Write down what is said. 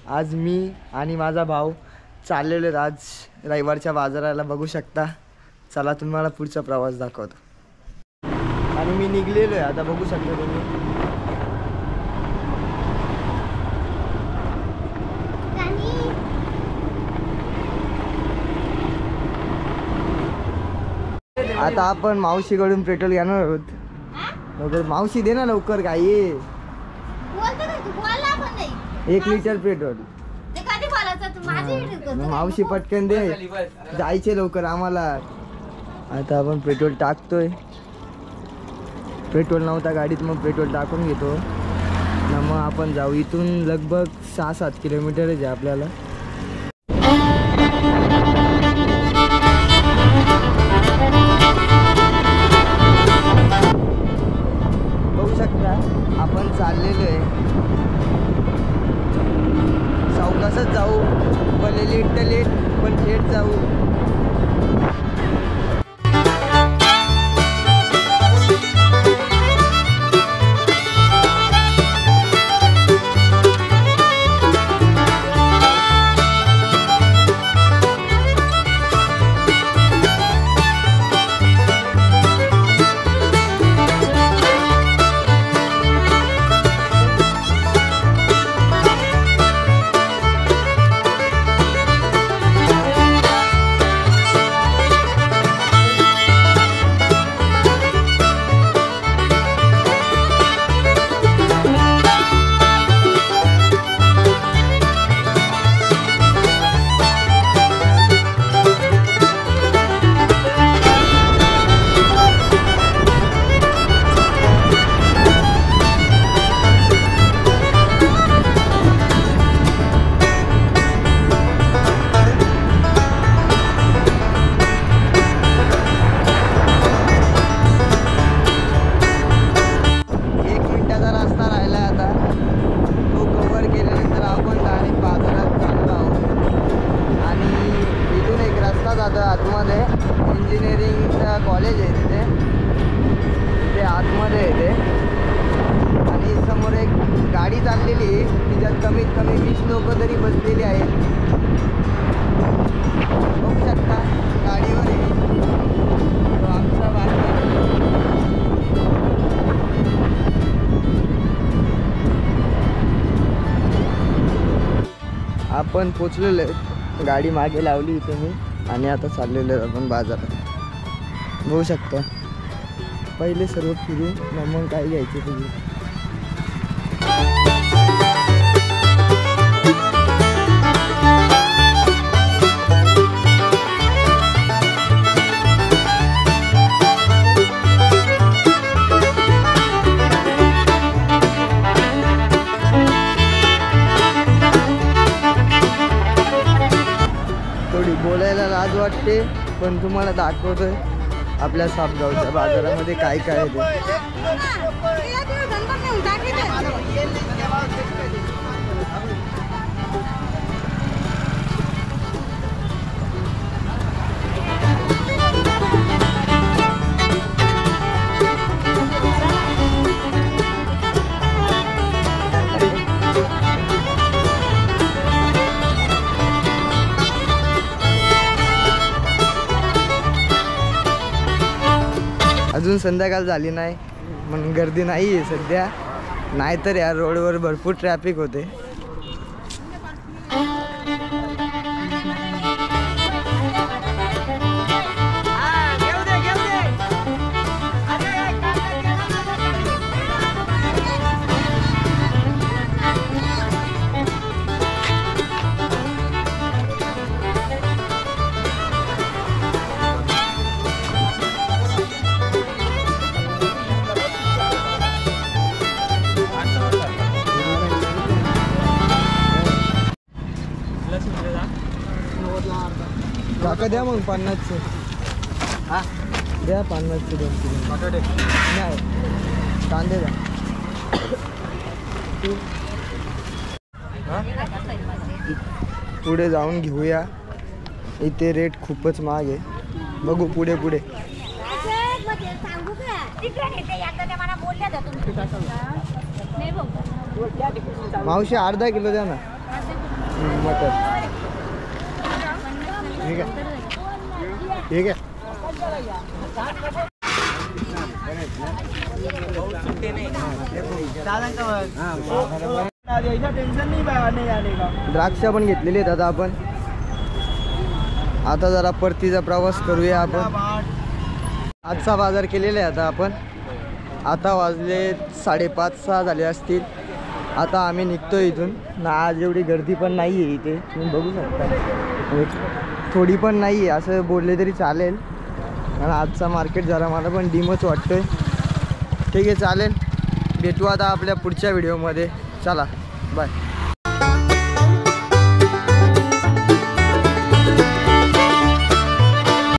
आज मी आणि माझा भाऊ चाललेलो आज रविवारच्या बाजाराला, बघू शकता। चला तुम्हाला पुढचा प्रवास दाखवतो। आणि मी निघलेलो आहे आता, बघू शकता तुम्ही। आता आपण मावशीकडून पेट्रोल घेणार आहोत। लवकर मावशी दे ना लवकर, काय ये 1 लिटर पेट्रोल। मावशी पटकन दे, जायचे लवकर आम्हाला। आता आपण पेट्रोल टाकतोय, पेट्रोल नव्हता गाडीत, मग पेट्रोल टाकून घेतो ना, मग आपण जाऊ। इथून लगभग 6-7 किलोमीटर आहे आपल्याला। बघू शकता आपण चाललेलो आहे, सावकाशच जाऊ, भले लेट पण थेट जाऊ। आतमध्ये इंजिनिअरिंगचा कॉलेज आहे तिथे आतमध्ये आहे ते। आणि समोर एक गाडी चाललेली आहे, तिच्यात कमीत कमी 20 लोक तरी बसलेली आहेत, बघू शकता गाडीवर आहे तो आमचा बारका। आपण पोचलेलो आहे, गाडी मागे लावली इथे मी, आणि आता चाललेलो आपण बाजारात। बघू शकता पहिले सर्व फिरू, मग काय घ्यायचे तुझी। थोडी बोलायला लाज वाटते, पण तुम्हाला दाखवतोय आपल्या सापगावच्या बाजारामध्ये काय काय आहे ते। अजून संध्याकाळ झाली नाही, म्हणून गर्दी नाही आहे सध्या, नाहीतर या रोडवर भरपूर ट्रॅफिक होते। काका द्या मग 50चे, हा द्या 50चे 2 किलो बटाटे, नाही कांदे द्या। पुढे जाऊन घेऊया, इथे रेट खूपच महाग आहे, बघू पुढे पुढे। मावशी अर्धा किलो द्या ना। मटर ठीक आहे ठीक आहे द्राक्ष पण घेतलेली आहेत आता आपण. आता जरा परतीचा प्रवास करूया आपण. आजचा बाजार केलेला आहे आता आपण. आता वाजले 5:30-6 झाले असतील. आता आम्ही निघतो इथून ना. आज एवढी गर्दी पण नाही आहे इथे, तुम्ही बघू शकता. थोडी पण नाही आहे असं बोलले तरी चालेल. आणि आजचा मार्केट जरा मला पण डिमच वाटतोय. ठीक आहे चालेल, भेटू आता आपल्या पुढच्या व्हिडिओमध्ये. चला बाय.